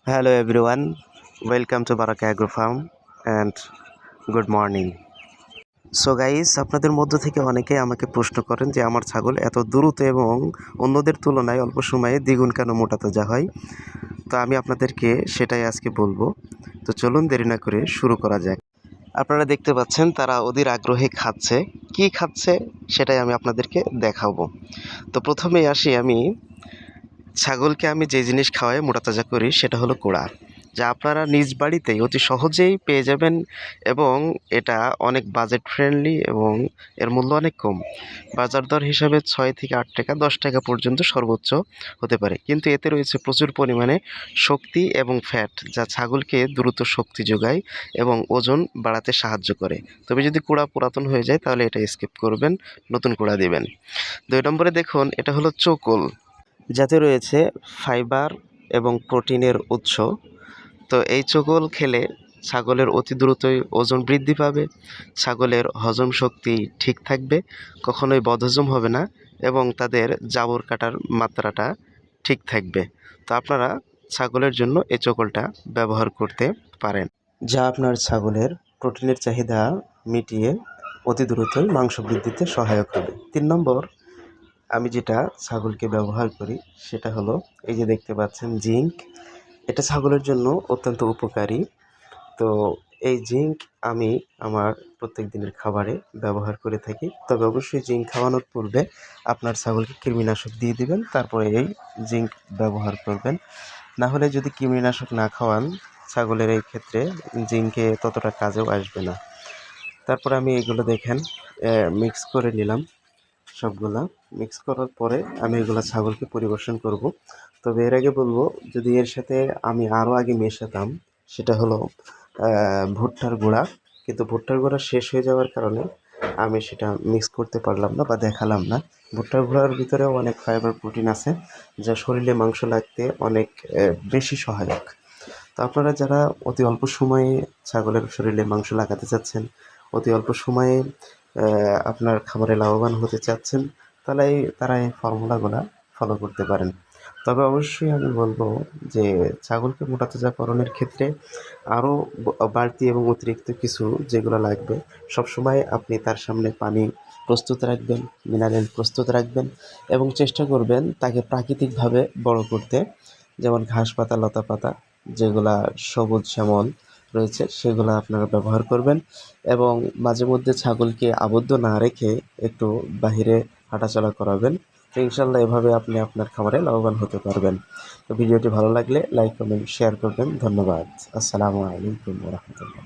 Hello everyone, welcome to Baraka Agro Farm and good morning. So guys, আপনাদের মধ্য থেকে অনেকেই আমাকে প্রশ্ন করেন যে আমার ছাগল এত দ্রুত এবং অন্যদের তুলনায় অল্প সময়ে দ্বিগুণ কেন মোটা তাজা হয়। তো আমি আপনাদেরকে সেটাই আজকে বলবো। তো চলুন দেরি না করে শুরু করা যাক। আপনারা দেখতে পাচ্ছেন তারা অধীর আগ্রহে খাচ্ছে। কি খাচ্ছে সেটাই আমি আপনাদেরকে দেখাবো। তো প্রথমেই আসি আমি ছাগলকে আমি যে জিনিস খাওয়াই মোটাতাজা করি সেটা হলো কুড়া, যা আপনারা নিজ বাড়িতেই অতি সহজেই পেয়ে যাবেন এবং এটা অনেক বাজেট ফ্রেন্ডলি এবং এর মূল্য অনেক কম। বাজার দর হিসাবে 6 থেকে 8 টাকা 10 টাকা পর্যন্ত সর্বোচ্চ হতে পারে, কিন্তু এতে রয়েছে প্রচুর পরিমাণে শক্তি এবং ফ্যাট, যা ছাগলকে দ্রুত শক্তি যোগায় এবং ওজন বাড়াতে সাহায্য করে। তবে যদি কুড়া পুরাতন হয়ে যায় তাহলে এটা স্কিপ করবেন, নতুন কুড়া দিবেন। 2 নম্বরে দেখুন, এটা হলো চোকল, যাতে রয়েছে ফাইবার এবং প্রোটিনের উৎস। তো এই চোকল খেলে ছাগলের অতি দ্রুতই ওজন বৃদ্ধি পাবে, ছাগলের হজম শক্তি ঠিক থাকবে, কখনোই বদহজম হবে না এবং তাদের জাবর কাটার মাত্রাটা ঠিক থাকবে। তো আপনারা ছাগলের জন্য এই চোকলটা ব্যবহার করতে পারেন, যা আপনার ছাগলের প্রোটিনের চাহিদা মিটিয়ে অতি দ্রুতই মাংস বৃদ্ধিতে সহায়ক হবে। 3 নম্বর, আমি যেটা ছাগলকে ব্যবহার করি সেটা হলো, এই যে দেখতে পাচ্ছেন জিঙ্ক। এটা ছাগলের জন্য অত্যন্ত উপকারী। তো এই জিঙ্ক আমি আমার প্রত্যেক দিনের খাবারে ব্যবহার করে থাকি। তবে অবশ্যই জিঙ্ক খাওয়ানোর পূর্বে আপনার ছাগলকে কৃমিনাশক দিয়ে দিবেন, তারপরে এই জিঙ্ক ব্যবহার করবেন। না হলে যদি কৃমিনাশক না খাওয়ান, ছাগলের এই ক্ষেত্রে জিঙ্কে ততটা কাজেও আসবে না। তারপরে আমি এগুলো দেখেন মিক্স করে নিলাম। সবগুলা মিক্স করার পরে আমি এগুলো ছাগলকে পরিবেশন করব। তবে এর আগে বলবো, যদি এর সাথে আমি আরও আগে মেশাতাম, সেটা হলো ভুট্টার গুঁড়া, কিন্তু ভুট্টার গুঁড়া শেষ হয়ে যাওয়ার কারণে আমি সেটা মিক্স করতে পারলাম না বা দেখালাম না। ভুট্টার গুঁড়ার ভিতরেও অনেক ফাইবার প্রোটিন আছে, যা শরীরে মাংস লাগতে অনেক বেশি সহায়ক। তো আপনারা যারা অতি অল্প সময়ে ছাগলের শরীরে মাংস লাগাতে চাচ্ছেন, অতি অল্প সময়ে আপনার খামারে লাভবান হতে চাচ্ছেন, তাহলে তারা এই ফর্মুলাগুলো ফলো করতে পারেন। তবে অবশ্যই আমি বলবো যে ছাগলকে মোটাতাজাকরণের ক্ষেত্রে আরও বাড়তি এবং অতিরিক্ত কিছু যেগুলো লাগবে, সবসময় আপনি তার সামনে পানি প্রস্তুত রাখবেন, মিনারেল প্রস্তুত রাখবেন এবং চেষ্টা করবেন তাকে প্রাকৃতিকভাবে বড় করতে। যেমন ঘাস পাতা, লতা পাতা, যেগুলা সবুজ শ্যামল রয়েছে সেগুলো আপনারা ব্যবহার করবেন এবং মাঝে মধ্যে ছাগলকে আবদ্ধ না রেখে একটু বাহিরে হাঁটাচলা করাবেন। তো ইনশাল্লাহ এভাবে আপনি আপনার খামারে লাভবান হতে পারবেন। তো ভিডিওটি ভালো লাগলে লাইক কমেন্ট শেয়ার করবেন। ধন্যবাদ। আসসালামু আলাইকুম ওয়া রাহমাতুল্লাহ।